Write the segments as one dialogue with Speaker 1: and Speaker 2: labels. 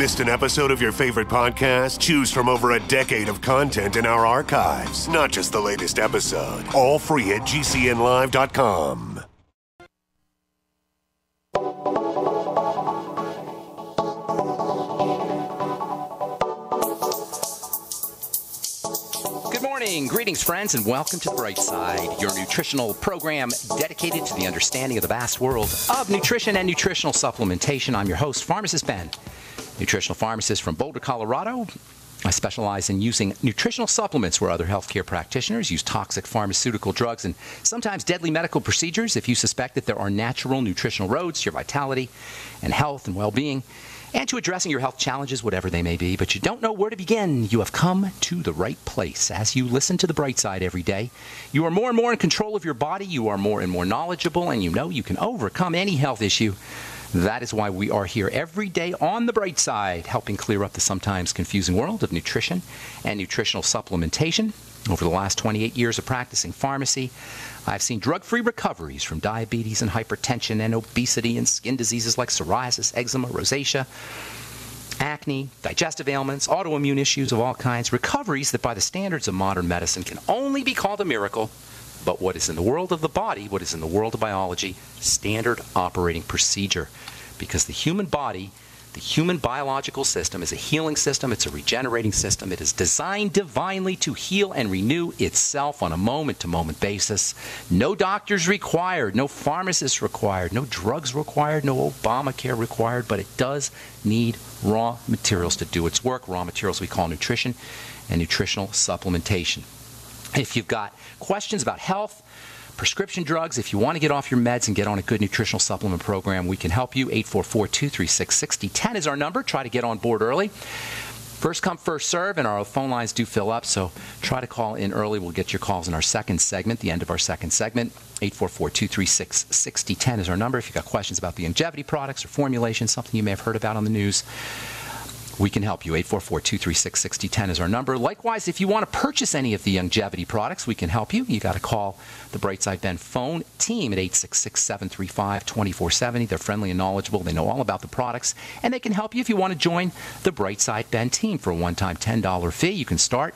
Speaker 1: Missed an episode of your favorite podcast? Choose from over a decade of content in our archives, not just the latest episode. All free at GCNlive.com.
Speaker 2: Greetings, friends, and welcome to The Bright Side, your nutritional program dedicated to the understanding of the vast world of nutrition and nutritional supplementation. I'm your host, Pharmacist Ben, nutritional pharmacist from Boulder, Colorado. I specialize in using nutritional supplements where other healthcare practitioners use toxic pharmaceutical drugs and sometimes deadly medical procedures. If you suspect that there are natural nutritional roads to your vitality and health and well-being, and to addressing your health challenges, whatever they may be, but you don't know where to begin, you have come to the right place. As you listen to The Bright Side every day, you are more and more in control of your body, you are more and more knowledgeable, and you know you can overcome any health issue. That is why we are here every day on The Bright Side, helping clear up the sometimes confusing world of nutrition and nutritional supplementation. Over the last 28 years of practicing pharmacy, I've seen drug-free recoveries from diabetes and hypertension and obesity and skin diseases like psoriasis, eczema, rosacea, acne, digestive ailments, autoimmune issues of all kinds, recoveries that by the standards of modern medicine can only be called a miracle, but what is in the world of the body, what is in the world of biology, standard operating procedure. Because the human body, the human biological system is a healing system. It's a regenerating system. It is designed divinely to heal and renew itself on a moment-to-moment basis. No doctors required, no pharmacists required, no drugs required, no Obamacare required, but it does need raw materials to do its work, raw materials we call nutrition and nutritional supplementation. If you've got questions about health, prescription drugs, if you want to get off your meds and get on a good nutritional supplement program, we can help you. 844-236-6010 is our number. Try to get on board early. First come, first serve, and our phone lines do fill up, so try to call in early. We'll get your calls in our second segment, the end of our second segment. 844-236-6010 is our number. If you've got questions about the longevity products or formulations, something you may have heard about on the news, we can help you. 844-236-6010 is our number. Likewise, if you want to purchase any of the longevity products, we can help you. You got to call the Brightside Ben phone team at 866-735-2470. They're friendly and knowledgeable. They know all about the products, and they can help you if you want to join the Brightside Ben team for a one-time $10 fee. You can start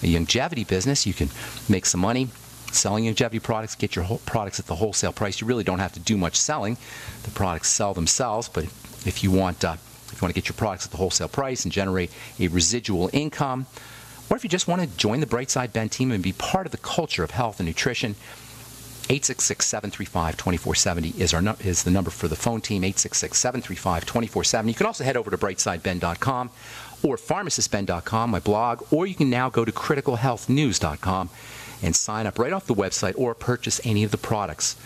Speaker 2: a longevity business. You can make some money selling longevity products, get your products at the wholesale price. You really don't have to do much selling. The products sell themselves, but if you want to get your products at the wholesale price and generate a residual income, or if you just want to join the Brightside Ben team and be part of the culture of health and nutrition, 866-735-2470 is the number for the phone team, 866-735-2470. You can also head over to brightsideben.com or pharmacistben.com, my blog, or you can now go to criticalhealthnews.com and sign up right off the website or purchase any of the products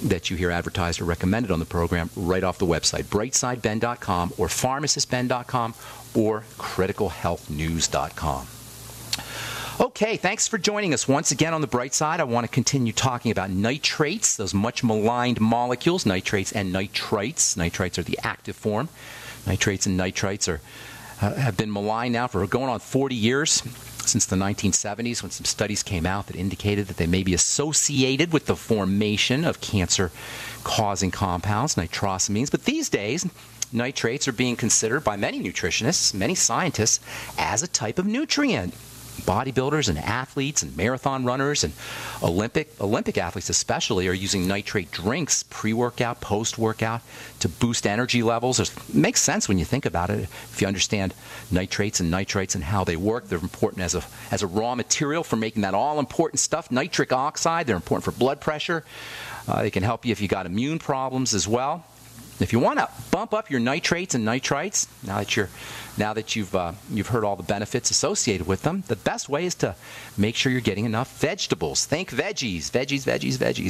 Speaker 2: that you hear advertised or recommended on the program right off the website, brightsideben.com or pharmacistben.com or criticalhealthnews.com. Okay, thanks for joining us once again on the Bright Side. I want to continue talking about nitrates, those much maligned molecules, nitrates and nitrites. Nitrites are the active form. Nitrates and nitrites have been maligned now for going on 40 years. Since the 1970s, when some studies came out that indicated that they may be associated with the formation of cancer-causing compounds, nitrosamines. But these days, nitrates are being considered by many nutritionists, many scientists, as a type of nutrient. Bodybuilders and athletes and marathon runners and Olympic athletes especially are using nitrate drinks pre-workout, post-workout to boost energy levels. It makes sense when you think about it. If you understand nitrates and nitrites and how they work, they're important as a raw material for making that all-important stuff, nitric oxide. They're important for blood pressure. They can help you if you got immune problems as well. If you want to bump up your nitrates and nitrites, now that you've heard all the benefits associated with them, the best way is to make sure you're getting enough vegetables. Think veggies,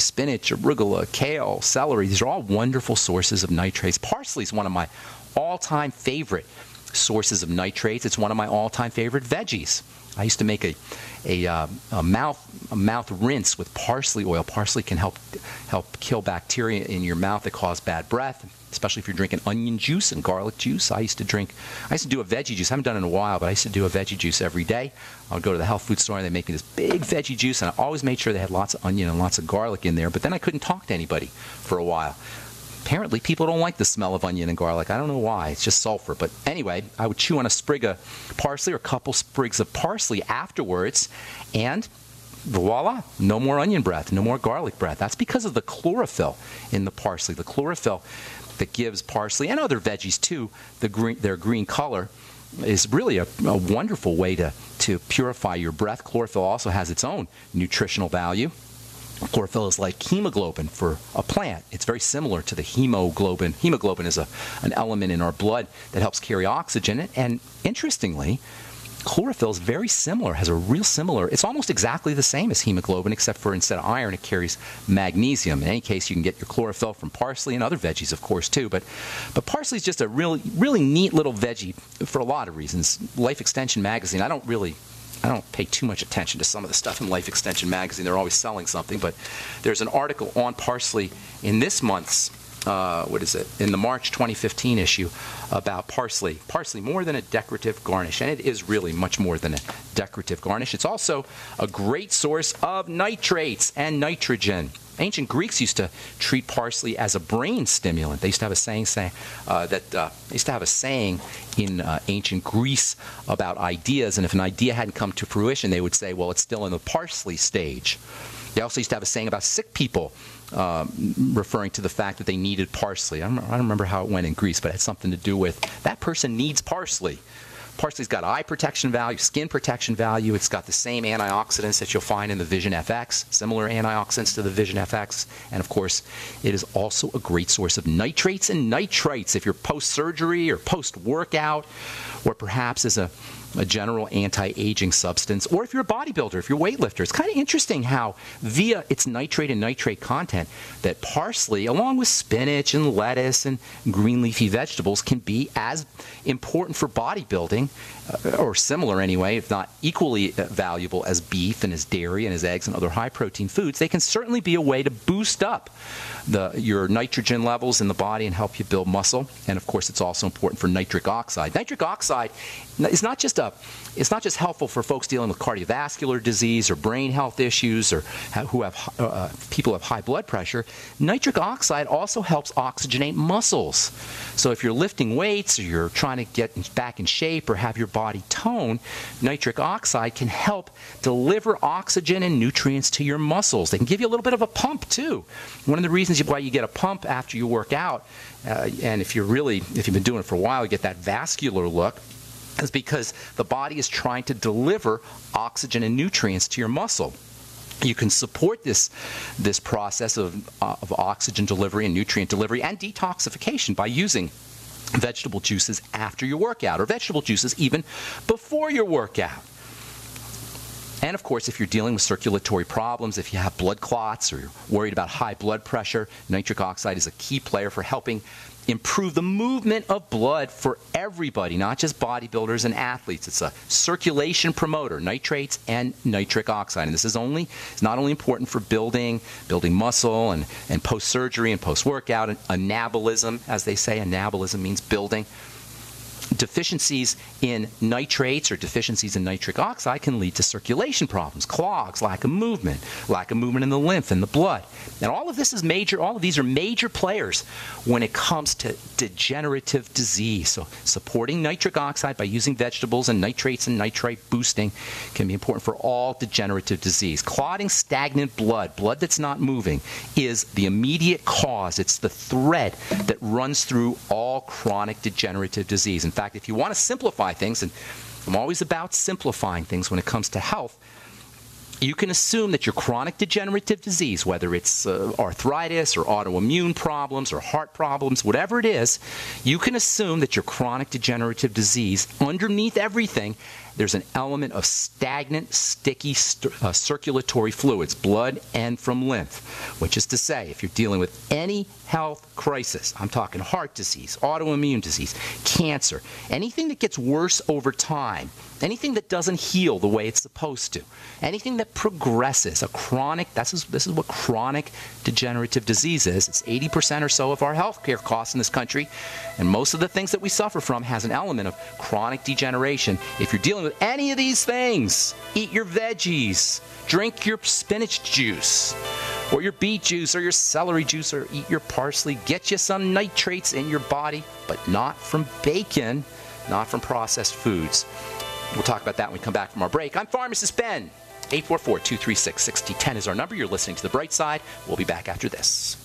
Speaker 2: spinach, arugula, kale, celery. These are all wonderful sources of nitrates. Parsley is one of my all-time favorite sources of nitrates. It's one of my all-time favorite veggies. I used to make a mouth rinse with parsley oil. Parsley can help kill bacteria in your mouth that cause bad breath, especially if you're drinking onion juice and garlic juice. I used to do a veggie juice. I haven't done it in a while, but I used to do a veggie juice every day. I would go to the health food store and they make me this big veggie juice, and I always made sure they had lots of onion and lots of garlic in there, but then I couldn't talk to anybody for a while. apparently people don't like the smell of onion and garlic. I don't know why. It's just sulfur. But anyway, I would chew on a sprig of parsley or a couple sprigs of parsley afterwards, and voila, no more onion breath, no more garlic breath. That's because of the chlorophyll in the parsley. The chlorophyll that gives parsley and other veggies too their green color is really a wonderful way to purify your breath. Chlorophyll also has its own nutritional value. Chlorophyll is like hemoglobin for a plant. It's very similar to the hemoglobin. Hemoglobin is an element in our blood that helps carry oxygen. And interestingly, chlorophyll is very similar, has a real similar, it's almost exactly the same as hemoglobin, except for instead of iron, it carries magnesium. In any case, you can get your chlorophyll from parsley and other veggies, of course, too. But parsley is just a really, really neat little veggie for a lot of reasons. Life Extension magazine, I don't pay too much attention to some of the stuff in Life Extension magazine. They're always selling something. But there's an article on parsley in this month's in the March 2015 issue about parsley. Parsley, more than a decorative garnish, and it is really much more than a decorative garnish. It's also a great source of nitrates and nitrogen. Ancient Greeks used to treat parsley as a brain stimulant. They used to have a saying in ancient Greece about ideas, and if an idea hadn't come to fruition, they would say, well, it's still in the parsley stage. They also used to have a saying about sick people, referring to the fact that they needed parsley. I don't remember how it went in Greece, but it had something to do with that person needs parsley. Parsley's got eye protection value, skin protection value. It's got the same antioxidants that you'll find in the Vision FX, similar antioxidants to the Vision FX. And of course, it is also a great source of nitrates and nitrites if you're post-surgery or post-workout, or perhaps as a general anti-aging substance, or if you're a bodybuilder, if you're a weightlifter. It's kind of interesting how via its nitrate and nitrate content that parsley, along with spinach and lettuce and green leafy vegetables, can be as important for bodybuilding, or similar anyway, if not equally valuable as beef and as dairy and as eggs and other high-protein foods. They can certainly be a way to boost up your nitrogen levels in the body and help you build muscle. And of course, it's also important for nitric oxide. Nitric oxide is not just helpful for folks dealing with cardiovascular disease or brain health issues, or people who have high blood pressure. Nitric oxide also helps oxygenate muscles. So if you're lifting weights, or you're trying to get back in shape or have your body tone, nitric oxide can help deliver oxygen and nutrients to your muscles. They can give you a little bit of a pump too. One of the reasons why you get a pump after you work out, and if you've been doing it for a while, you get that vascular look, is because the body is trying to deliver oxygen and nutrients to your muscle. You can support this process of oxygen delivery and nutrient delivery and detoxification by using vegetable juices after your workout, or vegetable juices even before your workout. And of course, if you're dealing with circulatory problems, if you have blood clots or you're worried about high blood pressure, nitric oxide is a key player for helping improve the movement of blood for everybody, not just bodybuilders and athletes. It's a circulation promoter, nitrates and nitric oxide. And this is not only important for building muscle and post-surgery and post-workout, and anabolism, as they say. Anabolism means building. Deficiencies in nitrates or deficiencies in nitric oxide can lead to circulation problems, clogs, lack of movement in the lymph and the blood. And all of these are major players when it comes to degenerative disease. So supporting nitric oxide by using vegetables and nitrates and nitrite boosting can be important for all degenerative disease. Clotting stagnant blood that's not moving, is the immediate cause. It's the thread that runs through all chronic degenerative disease. In fact, if you want to simplify things, and I'm always about simplifying things when it comes to health, you can assume that your chronic degenerative disease, whether it's arthritis or autoimmune problems or heart problems, whatever it is, you can assume that your chronic degenerative disease, underneath everything, there's an element of stagnant, sticky circulatory fluids, blood and from lymph, which is to say, if you're dealing with any health crisis, I'm talking heart disease, autoimmune disease, cancer, anything that gets worse over time, anything that doesn't heal the way it's supposed to, anything that progresses, this is what chronic degenerative disease is. It's 80% or so of our healthcare costs in this country, and most of the things that we suffer from has an element of chronic degeneration. If you're dealing with any of these things, eat your veggies, drink your spinach juice, or your beet juice or your celery juice, or eat your parsley. Get you some nitrates in your body, but not from bacon, not from processed foods. We'll talk about that when we come back from our break. I'm Pharmacist Ben. 844-236-6010 is our number. You're listening to The Bright Side. We'll be back after this.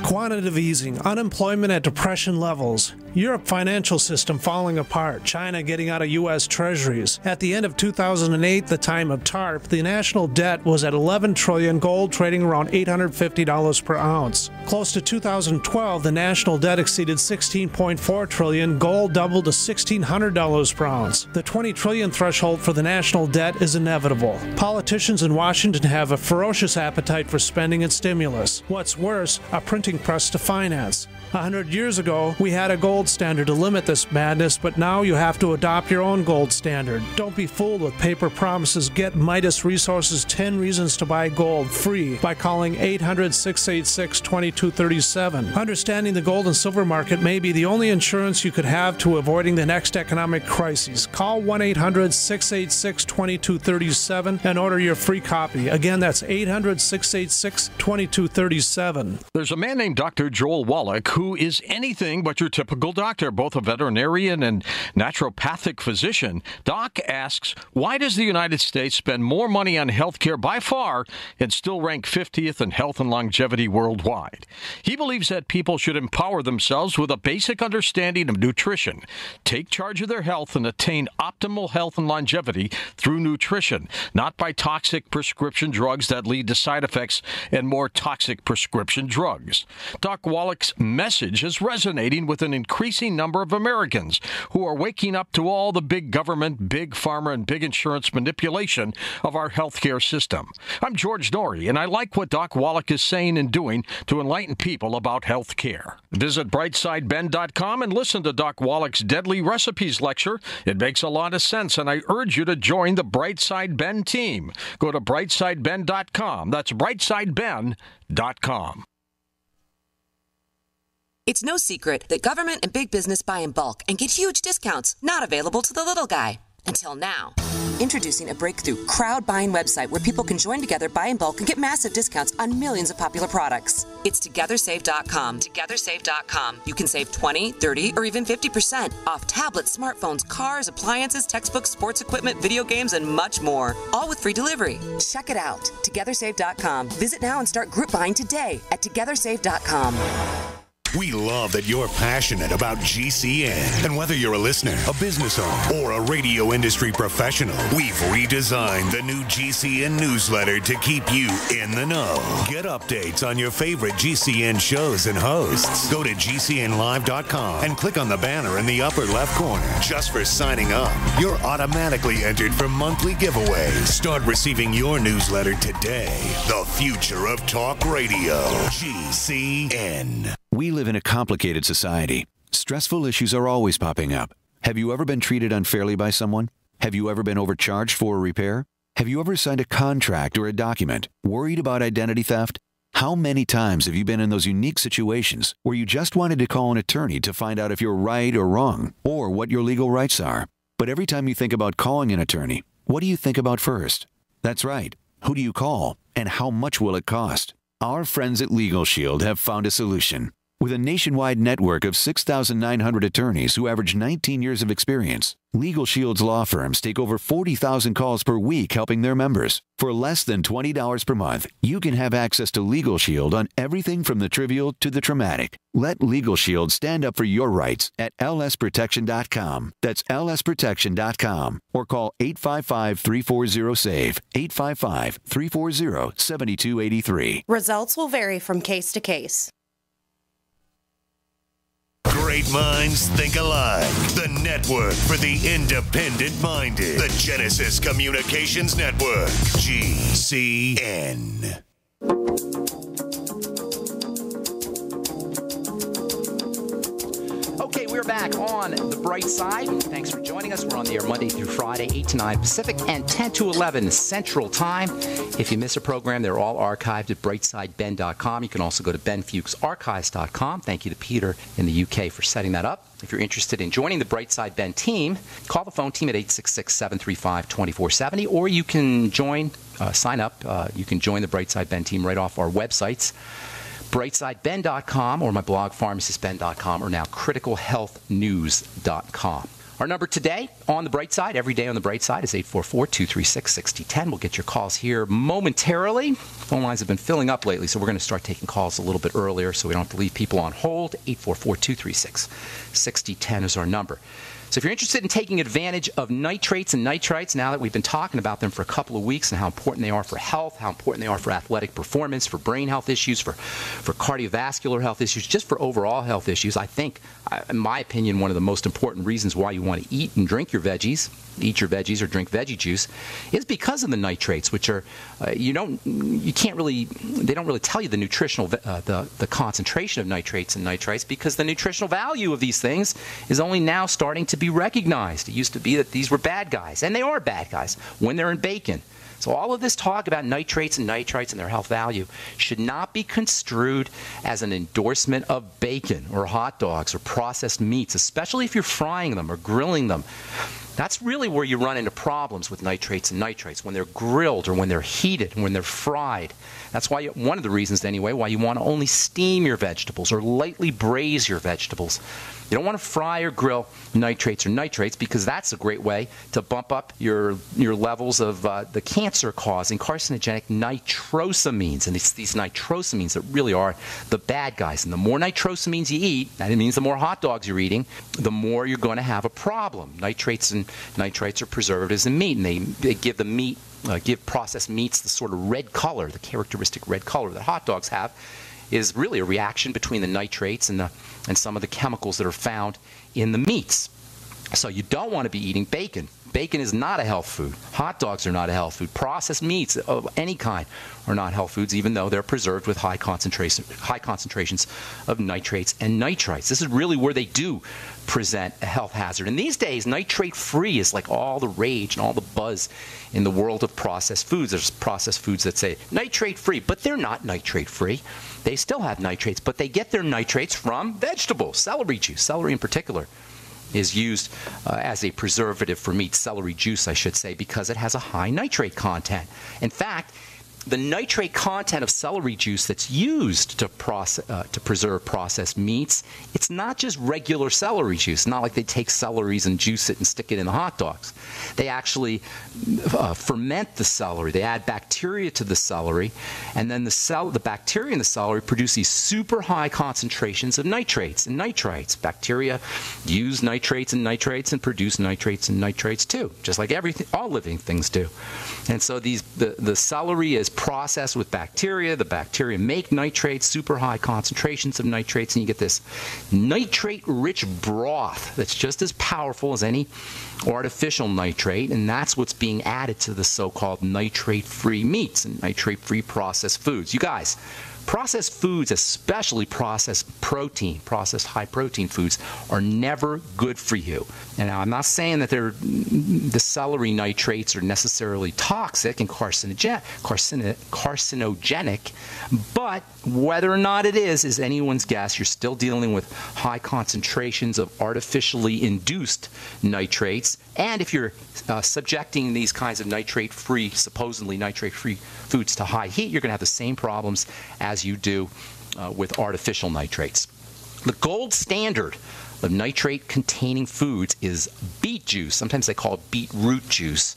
Speaker 3: Quantitative easing, unemployment at depression levels, Europe financial system falling apart, China getting out of U.S. treasuries. At the end of 2008, the time of TARP, the national debt was at $11 trillion, gold trading around $850 per ounce. Close to 2012, the national debt exceeded $16.4 trillion, gold doubled to $1,600 per ounce. The $20 trillion threshold for the national debt is inevitable. Politicians in Washington have a ferocious appetite for spending and stimulus. What's worse, a printing press to finance. 100 years ago, we had a gold standard to limit this madness, but now you have to adopt your own gold standard. Don't be fooled with paper promises. Get Midas Resources 10 Reasons to Buy Gold free by calling 800-686-2237. Understanding the gold and silver market may be the only insurance you could have to avoiding the next economic crisis. Call 1-800-686-2237 and order your free copy. Again, that's 800-686-2237.
Speaker 4: There's a man named Dr. Joel Wallach who is anything but your typical doctor, both a veterinarian and naturopathic physician. Doc asks, why does the United States spend more money on healthcare by far and still rank 50th in health and longevity worldwide? He believes that people should empower themselves with a basic understanding of nutrition, take charge of their health, and attain optimal health and longevity through nutrition, not by toxic prescription drugs that lead to side effects and more toxic prescription drugs. Doc Wallach's message is resonating with an increasing number of Americans who are waking up to all the big government, big pharma, and big insurance manipulation of our healthcare system. I'm George Norrie, and I like what Doc Wallach is saying and doing to enlighten people about healthcare. Visit brightsideben.com and listen to Doc Wallach's Deadly Recipes lecture. It makes a lot of sense, and I urge you to join the Brightside Ben team. Go to brightsideben.com. That's brightsideben.com.
Speaker 5: It's no secret that government and big business buy in bulk and get huge discounts not available to the little guy. Until now. Introducing a breakthrough crowd buying website where people can join together, buy in bulk, and get massive discounts on millions of popular products. It's TogetherSave.com. TogetherSave.com. You can save 20, 30, or even 50% off tablets, smartphones, cars, appliances, textbooks, sports equipment, video games, and much more. All with free delivery. Check it out. TogetherSave.com. Visit now and start group buying today at TogetherSave.com.
Speaker 1: We love that you're passionate about GCN. And whether you're a listener, a business owner, or a radio industry professional, we've redesigned the new GCN newsletter to keep you in the know. Get updates on your favorite GCN shows and hosts. Go to GCNlive.com and click on the banner in the upper left corner. Just for signing up, you're automatically entered for monthly giveaways. Start receiving your newsletter today. The future of talk radio. GCN.
Speaker 6: We live in a complicated society. Stressful issues are always popping up. Have you ever been treated unfairly by someone? Have you ever been overcharged for a repair? Have you ever signed a contract or a document? Worried about identity theft? How many times have you been in those unique situations where you just wanted to call an attorney to find out if you're right or wrong, or what your legal rights are? But every time you think about calling an attorney, what do you think about first? That's right. Who do you call, and how much will it cost? Our friends at Legal Shield have found a solution. With a nationwide network of 6,900 attorneys who average 19 years of experience, Legal Shield's law firms take over 40,000 calls per week helping their members. For less than $20 per month, you can have access to Legal Shield on everything from the trivial to the traumatic. Let Legal Shield stand up for your rights at lsprotection.com. That's lsprotection.com. Or call 855-340-SAVE, 855-340-7283.
Speaker 7: Results will vary from case to case.
Speaker 1: Great minds think alike. The network for the independent-minded. The Genesis Communications Network. GCN.
Speaker 2: Okay, we're back. back on The Bright Side. Thanks for joining us. We're on the air Monday through Friday, 8 to 9 Pacific and 10 to 11 Central Time. If you miss a program, they're all archived at brightsideben.com. You can also go to benfuchsarchives.com. Thank you to Peter in the UK for setting that up. If you're interested in joining the Brightside Ben team, call the phone team at 866-735-2470, or you can sign up. You can join the Brightside Ben team right off our websites, brightsideben.com, or my blog, pharmacistben.com, or now criticalhealthnews.com. Our number today on the Bright Side, every day on the Bright Side, is 844-236-6010. We'll get your calls here momentarily. Phone lines have been filling up lately, so we're going to start taking calls a little bit earlier so we don't have to leave people on hold. 844-236-6010 is our number. So if you're interested in taking advantage of nitrates and nitrites, now that we've been talking about them for a couple of weeks and how important they are for health, how important they are for athletic performance, for brain health issues, for cardiovascular health issues, just for overall health issues, I think, in my opinion, one of the most important reasons why you want to eat and drink your veggies, eat your veggies or drink veggie juice, is because of the nitrates, which are, they don't really tell you the nutritional, the concentration of nitrates and nitrites, because the nutritional value of these things is only now starting to be recognized. It used to be that these were bad guys, and they are bad guys when they're in bacon. So all of this talk about nitrates and nitrites and their health value should not be construed as an endorsement of bacon or hot dogs or processed meats, especially if you're frying them or grilling them. That's really where you run into problems with nitrates and nitrites, when they're grilled or when they're heated and when they're fried. That's why one of the reasons, anyway, why you want to only steam your vegetables or lightly braise your vegetables. You don't want to fry or grill nitrates or nitrates, because that's a great way to bump up your levels of the cancer-causing carcinogenic nitrosamines. And it's these nitrosamines that really are the bad guys. And the more nitrosamines you eat, that means the more hot dogs you're eating, the more you're going to have a problem. Nitrates and nitrites are preservatives in meat, and they give the meat, give processed meats the sort of red color, the characteristic red color that hot dogs have, is really a reaction between the nitrates and some of the chemicals that are found in the meats. So you don't want to be eating bacon. Bacon is not a health food. Hot dogs are not a health food. Processed meats of any kind are not health foods, even though they're preserved with high concentrations of nitrates and nitrites. This is really where they do present a health hazard. And these days, nitrate-free is like all the rage and all the buzz in the world of processed foods. There's processed foods that say nitrate-free, but they're not nitrate-free. They still have nitrates, but they get their nitrates from vegetables, celery juice. Celery in particular is used as a preservative for meat, celery juice, I should say, because it has a high nitrate content. In fact, the nitrate content of celery juice that's used to preserve processed meats, it's not just regular celery juice. It's not like they take celeries and juice it and stick it in the hot dogs. They actually ferment the celery. They add bacteria to the celery, and then the bacteria in the celery produce these super high concentrations of nitrates and nitrites. Bacteria use nitrates and produce nitrates and nitrates too, just like all living things do. And so the celery is processed with bacteria. The bacteria make nitrates, super high concentrations of nitrates, and you get this nitrate-rich broth that's just as powerful as any artificial nitrate, and that's what's being added to the so-called nitrate-free meats and nitrate-free processed foods. You guys, processed foods, especially processed high-protein foods, are never good for you. And now, I'm not saying that the celery nitrates are necessarily toxic and carcinogenic, but whether or not it is anyone's guess. You're still dealing with high concentrations of artificially induced nitrates, and if you're subjecting these kinds of supposedly nitrate-free foods to high heat, you're going to have the same problems as you do with artificial nitrates. The gold standard of nitrate-containing foods is beet juice. Sometimes they call it beetroot juice,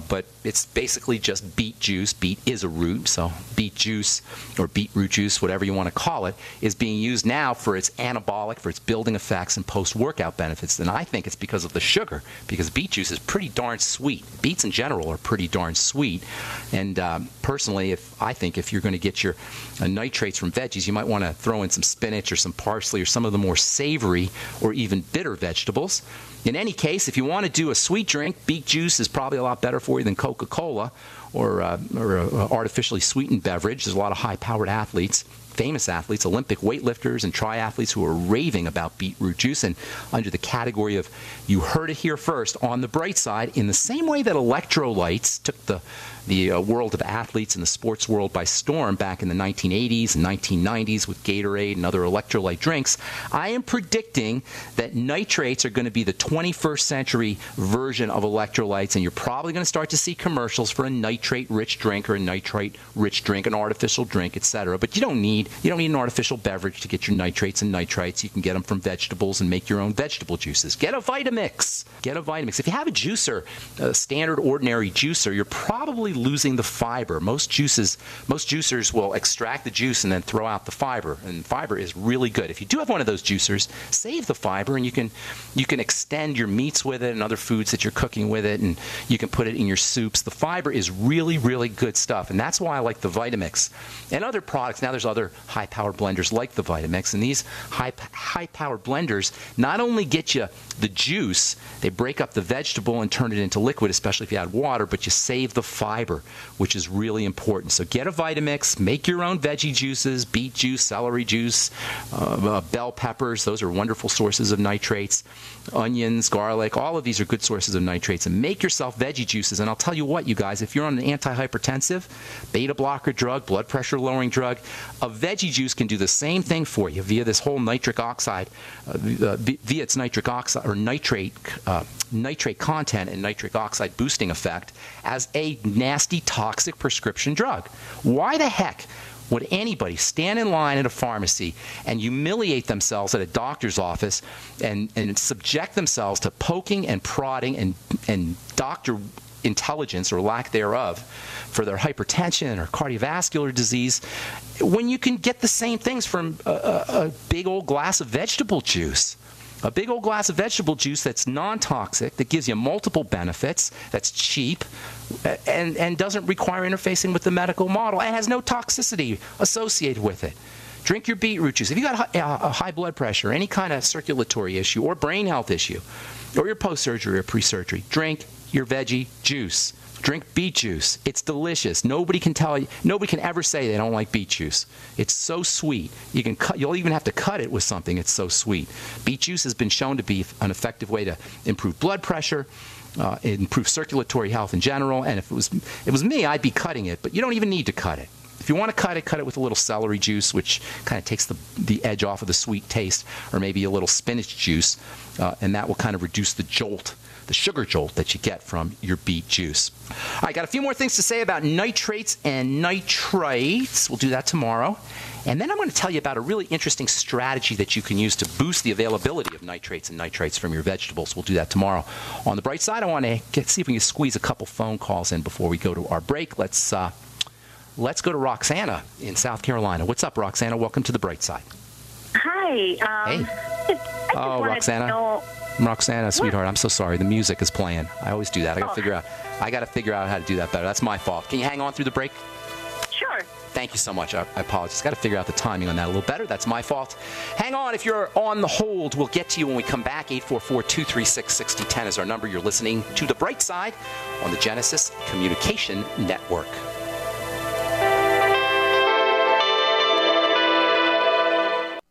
Speaker 2: but it's basically just beet juice. Beet is a root, so beet juice or beetroot juice, whatever you want to call it, is being used now for its anabolic, for its building effects and post-workout benefits. And I think it's because of the sugar, because beet juice is pretty darn sweet. Beets in general are pretty darn sweet. And personally, I think if you're going to get your nitrates from veggies, you might want to throw in some spinach or some parsley or some of the more savory or even bitter vegetables. In any case, if you want to do a sweet drink, beet juice is probably a lot better for you than Coca-Cola or an artificially sweetened beverage. There's a lot of high-powered athletes, famous athletes, Olympic weightlifters and triathletes who are raving about beetroot juice. And under the category of, you heard it here first, on the bright side, in the same way that electrolytes took the world of athletes and the sports world by storm back in the 1980s and 1990s with Gatorade and other electrolyte drinks, I am predicting that nitrates are going to be the 21st century version of electrolytes, and you're probably going to start to see commercials for a nitrate-rich drink or a nitrate-rich drink, an artificial drink, etc. But you don't need an artificial beverage to get your nitrates and nitrites. You can get them from vegetables and make your own vegetable juices. Get a Vitamix. Get a Vitamix. If you have a juicer, a standard ordinary juicer, you're probably losing the fiber. Most juicers will extract the juice and then throw out the fiber, and fiber is really good. If you do have one of those juicers, save the fiber, and you can extend your meats with it and other foods that you're cooking with it, and you can put it in your soups. The fiber is really, really good stuff, and that's why I like the Vitamix and other products. Now there's other high-powered blenders like the Vitamix, and these high-powered blenders not only get you the juice, they break up the vegetable and turn it into liquid, especially if you add water, but you save the fiber, which is really important. So get a Vitamix, make your own veggie juices, beet juice, celery juice, bell peppers. Those are wonderful sources of nitrates. Onions, garlic, all of these are good sources of nitrates. And make yourself veggie juices. And I'll tell you what, you guys, if you're on an antihypertensive, beta blocker drug, blood pressure lowering drug, a veggie juice can do the same thing for you via this whole nitric oxide, via its nitric oxide or nitrate content and nitric oxide boosting effect as a nasty, toxic prescription drug. Why the heck would anybody stand in line at a pharmacy and humiliate themselves at a doctor's office and subject themselves to poking and prodding and doctor intelligence or lack thereof for their hypertension or cardiovascular disease when you can get the same things from a big old glass of vegetable juice? A big old glass of vegetable juice that's non-toxic, that gives you multiple benefits, that's cheap, and doesn't require interfacing with the medical model, and has no toxicity associated with it. Drink your beetroot juice. If you've got high blood pressure, any kind of circulatory issue or brain health issue, or you're post-surgery or pre-surgery, drink your veggie juice. Drink beet juice. It's delicious. Nobody can ever say they don't like beet juice. It's so sweet. You'll even have to cut it with something. It's so sweet. Beet juice has been shown to be an effective way to improve blood pressure, improve circulatory health in general. And if it was me, I'd be cutting it. But you don't even need to cut it. If you want to cut it with a little celery juice, which kind of takes the edge off of the sweet taste, or maybe a little spinach juice, and that will kind of reduce the sugar jolt that you get from your beet juice. I got a few more things to say about nitrates and nitrites. We'll do that tomorrow. And then I'm going to tell you about a really interesting strategy that you can use to boost the availability of nitrates and nitrites from your vegetables. We'll do that tomorrow. On the bright side, I want to see if we can squeeze a couple phone calls in before we go to our break. Let's go to Roxana in South Carolina. What's up, Roxana? Welcome to the bright side.
Speaker 8: Hi.
Speaker 2: Hey. Oh, Roxana. Roxana, sweetheart, I'm so sorry. The music is playing. I always do that. I got to figure out how to do that better. That's my fault. Can you hang on through the break?
Speaker 8: Sure.
Speaker 2: Thank you so much. I apologize. Got to figure out the timing on that a little better. That's my fault. Hang on. If you're on the hold, we'll get to you when we come back. 844-236-6010 is our number. You're listening to The Bright Side on the Genesis Communication Network.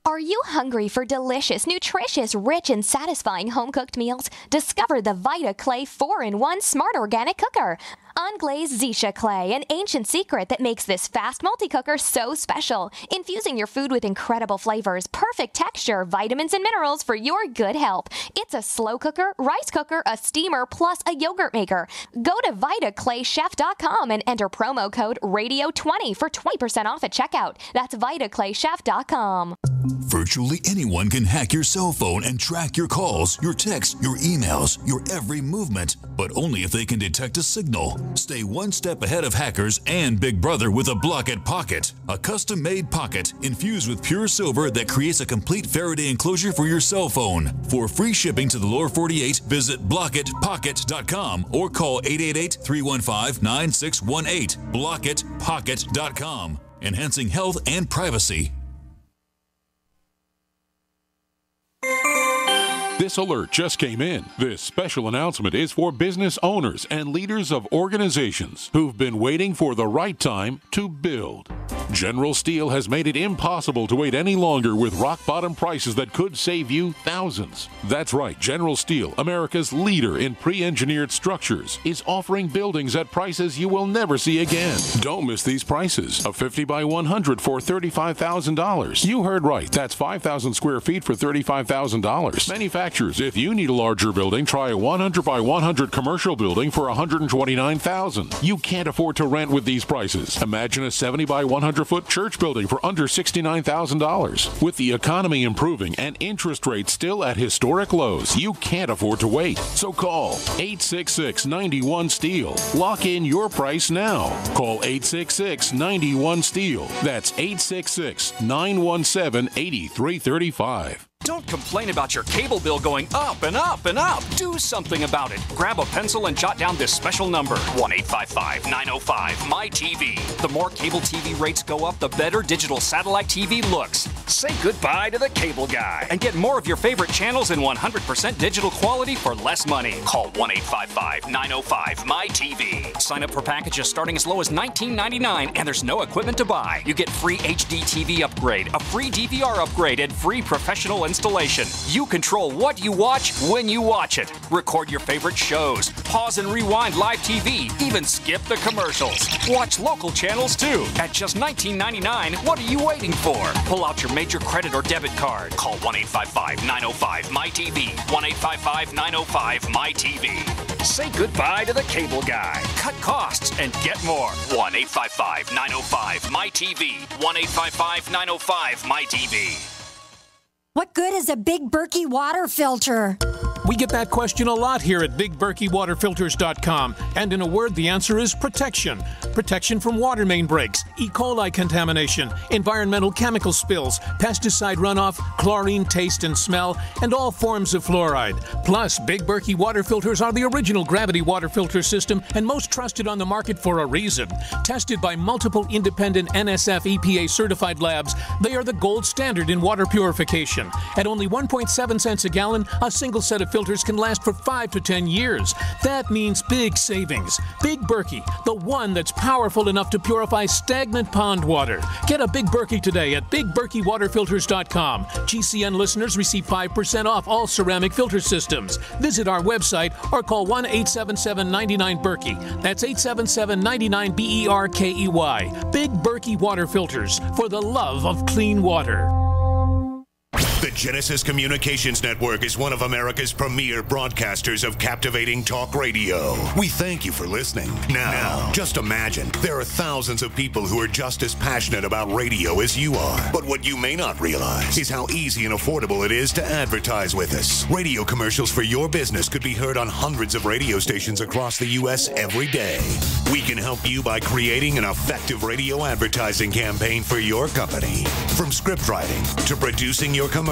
Speaker 9: Are you hungry for delicious, nutritious, rich, and satisfying home-cooked meals? Discover the Vita Clay 4-in-1 Smart Organic Cooker. Unglazed Zisha clay, an ancient secret that makes this fast multi-cooker so special. Infusing your food with incredible flavors, perfect texture, vitamins, and minerals for your good health. It's a slow cooker, rice cooker, a steamer, plus a yogurt maker. Go to VitaClayChef.com and enter promo code RADIO20 for 20% off at checkout. That's VitaClayChef.com.
Speaker 10: Virtually anyone can hack your cell phone and track your calls, your texts, your emails, your every movement, but only if they can detect a signal. Stay one step ahead of hackers and Big Brother with a Block-It Pocket, a custom-made pocket infused with pure silver that creates a complete Faraday enclosure for your cell phone. For free shipping to the lower 48, visit blockitpocket.com or call 888-315-9618. blockitpocket.com, enhancing health and privacy.
Speaker 11: This alert just came in. This special announcement is for business owners and leaders of organizations who've been waiting for the right time to build. General Steel has made it impossible to wait any longer with rock-bottom prices that could save you thousands. That's right, General Steel, America's leader in pre-engineered structures, is offering buildings at prices you will never see again. Don't miss these prices. A 50 by 100 for $35,000. You heard right. That's 5,000 square feet for $35,000. Manufacturers, if you need a larger building, try a 100 by 100 commercial building for $129,000. You can't afford to rent with these prices. Imagine a 70 by 100-foot church building for under $69,000. With the economy improving and interest rates still at historic lows, you can't afford to wait. So call 866-91-STEEL. Lock in your price now. Call 866-91-STEEL. That's 866-917-8335.
Speaker 12: Don't complain about your cable bill going up and up and up. Do something about it. Grab a pencil and jot down this special number, 1-855-905-MY-TV. The more cable TV rates go up, the better digital satellite TV looks. Say goodbye to the cable guy and get more of your favorite channels in 100% digital quality for less money. Call 1-855-905-MY-TV. Sign up for packages starting as low as $19.99, and there's no equipment to buy. You get free HD TV upgrade, a free DVR upgrade, and free professional installation. You control what you watch when you watch it. Record your favorite shows, pause and rewind live TV, even skip the commercials. Watch local channels too. At just $19.99, what are you waiting for? Pull out your major credit or debit card. Call 1-855-905-MY-TV. 1-855-905-MY-TV. Say goodbye to the cable guy. Cut costs and get more. 1-855-905-MY-TV. 1-855-905-MY-TV.
Speaker 13: What good is a Big Berkey water filter?
Speaker 14: We get that question a lot here at BigBerkeyWaterFilters.com. And in a word, the answer is protection. Protection from water main breaks, E. coli contamination, environmental chemical spills, pesticide runoff, chlorine taste and smell, and all forms of fluoride. Plus, Big Berkey water filters are the original gravity water filter system and most trusted on the market for a reason. Tested by multiple independent NSF EPA certified labs, they are the gold standard in water purification. At only 1.7 cents a gallon, a single set of filters can last for 5 to 10 years. That means big savings. Big Berkey, the one that's powerful enough to purify stagnant pond water. Get a Big Berkey today at BigBerkeyWaterFilters.com. GCN listeners receive 5% off all ceramic filter systems. Visit our website or call 1-877-99-BERKEY. That's 877-99-BERKEY. Big Berkey Water Filters, for the love of clean water.
Speaker 1: The Genesis Communications Network is one of America's premier broadcasters of captivating talk radio. We thank you for listening. Now, just imagine there are thousands of people who are just as passionate about radio as you are. But what you may not realize is how easy and affordable it is to advertise with us. Radio commercials for your business could be heard on hundreds of radio stations across the U.S. every day. We can help you by creating an effective radio advertising campaign for your company. From script writing to producing your commercial,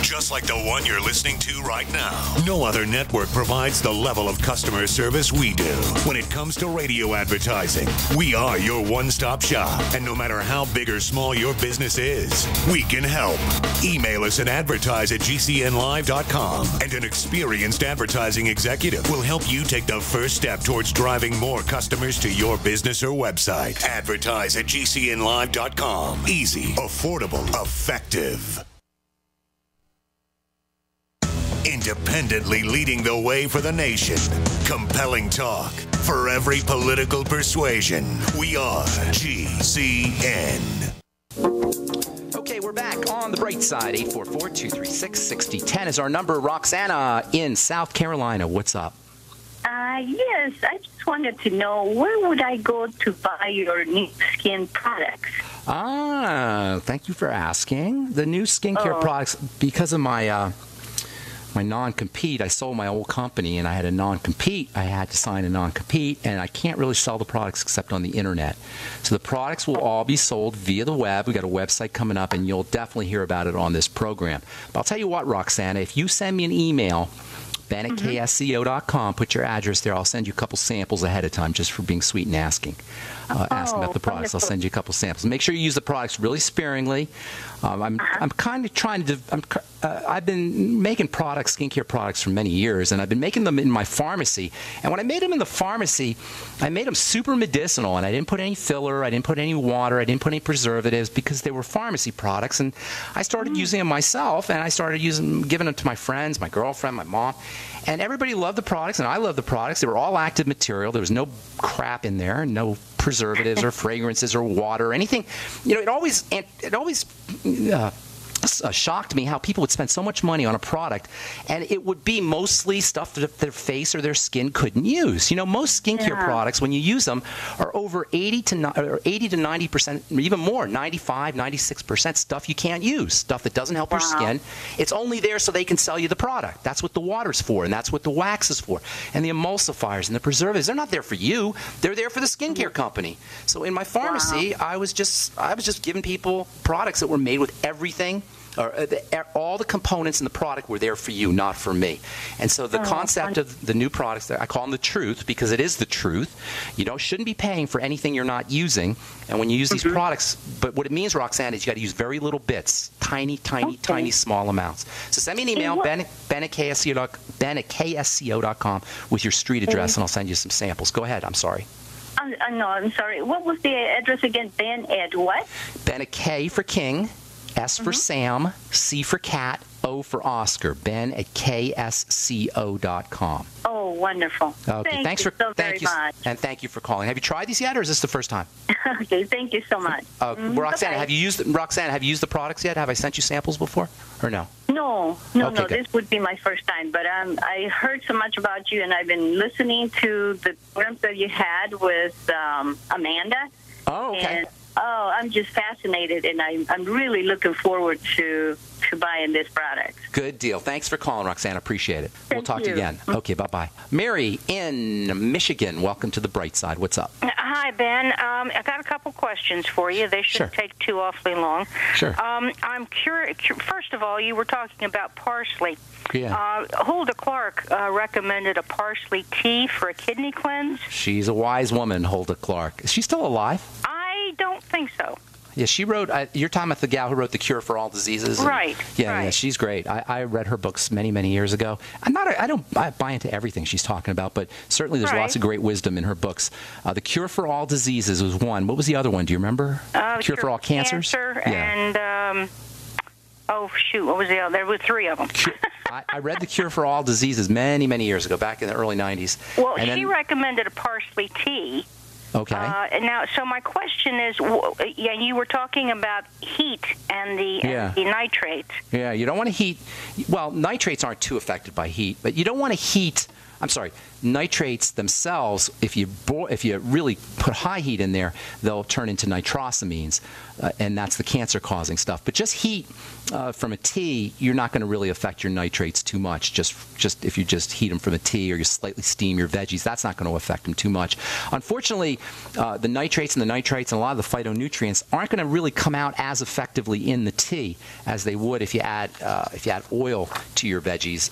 Speaker 1: just like the one you're listening to right now. No other network provides the level of customer service we do. When it comes to radio advertising, we are your one-stop shop. And no matter how big or small your business is, we can help. Email us at advertise@gcnlive.com, and an experienced advertising executive will help you take the first step towards driving more customers to your business or website. Advertise@gcnlive.com. Easy, affordable, effective. Independently leading the way for the nation. Compelling talk for every political persuasion. We are GCN.
Speaker 2: Okay, we're back on the bright side. 844-236-6010 is our number. Roxana in South Carolina. What's up?
Speaker 8: Yes, I just wanted to know, where would I go to buy your new skin products?
Speaker 2: Thank you for asking. The new skincare products, because of my my non-compete, I sold my old company and I had a non-compete. I had to sign a non-compete, and I can't really sell the products except on the internet. So the products will all be sold via the web. We got a website coming up, and you'll definitely hear about it on this program. But I'll tell you what, Roxana, if you send me an email Ben at KSCO.com. Put your address there. I'll send you a couple samples ahead of time just for being sweet and asking about the products.
Speaker 8: Wonderful.
Speaker 2: I'll send you a couple samples. Make sure you use the products really sparingly. I'm kind of trying to. I've been making skincare products for many years, and I've been making them in my pharmacy. And when I made them in the pharmacy, I made them super medicinal, and I didn't put any filler, I didn't put any water, I didn't put any preservatives because they were pharmacy products. And I started using them myself, and I started giving them to my friends, my girlfriend, my mom. And everybody loved the products, and I loved the products. They were all active material. There was no crap in there, no preservatives or fragrances or water or anything. It always shocked me how people would spend so much money on a product, and it would be mostly stuff that their face or their skin couldn't use. Most skincare products, when you use them, are over 80 to 90%, even more, 95, 96% stuff you can't use, stuff that doesn't help your skin. It's only there so they can sell you the product. That's what the water's for, and that's what the wax is for, and the emulsifiers and the preservatives. They're not there for you. They're there for the skincare company. So in my pharmacy, I was just giving people products that were made with everything. All the components in the product were there for you, not for me. And so the concept of the new products, I call them the truth because it is the truth. You shouldn't be paying for anything you're not using. And when you use these products, but what it means, Roxanne, is you got to use very little bits, tiny small amounts. So send me an email, ben at KSCO.com with your street address, and I'll send you some samples. Go ahead. I'm sorry.
Speaker 8: No, I'm sorry. What was the address again? Ben at what?
Speaker 2: Ben at K for King. S for Sam, C for Cat, O for Oscar. Ben at KSCO.com.
Speaker 8: Oh, wonderful.
Speaker 2: Okay,
Speaker 8: thank you so very much.
Speaker 2: And thank you for calling. Have you tried these yet, or is this the first time?
Speaker 8: Okay, thank you so much.
Speaker 2: Roxanne, have you used the products yet? Have I sent you samples before, or no?
Speaker 8: No. This would be my first time. But I heard so much about you, and I've been listening to the programs that you had with Amanda.
Speaker 2: Oh, okay.
Speaker 8: And, I'm just fascinated, and I'm really looking forward to buying this product.
Speaker 2: Good deal. Thanks for calling, Roxanne. Appreciate it. We'll talk to you again. Okay, bye-bye. Mary in Michigan, welcome to the bright side. What's up?
Speaker 15: Hi, Ben. I got a couple questions for you. They shouldn't take too awfully long.
Speaker 2: Sure.
Speaker 15: I'm curious. First of all, you were talking about parsley.
Speaker 2: Yeah.
Speaker 15: Hulda Clark recommended a parsley tea for a kidney cleanse.
Speaker 2: She's a wise woman, Hulda Clark. Is she still alive?
Speaker 15: I don't think so.
Speaker 2: Yeah, she wrote. You're talking about the gal who wrote The Cure for All Diseases,
Speaker 15: right?
Speaker 2: Yeah, she's great. I read her books many years ago. I don't buy into everything she's talking about, but certainly there's lots of great wisdom in her books. The Cure for All Diseases was one. What was the other one? Do you remember? Cure for All Cancers.
Speaker 15: And what was the other? There were three of them.
Speaker 2: I read The Cure for All Diseases many years ago, back in the early 90s.
Speaker 15: Well, she recommended a parsley tea.
Speaker 2: Okay.
Speaker 15: Now, so my question is, you were talking about heat and the nitrates.
Speaker 2: Yeah, you don't want to heat. Well, nitrates aren't too affected by heat, but you don't want to heat. I'm sorry, nitrates themselves, if you really put high heat in there, they'll turn into nitrosamines, and that's the cancer-causing stuff. But just heat from a tea, you're not going to really affect your nitrates too much. Just if you just heat them from a tea, or you slightly steam your veggies, that's not going to affect them too much. Unfortunately, the nitrates and the nitrites and a lot of the phytonutrients aren't going to really come out as effectively in the tea as they would if you add oil to your veggies.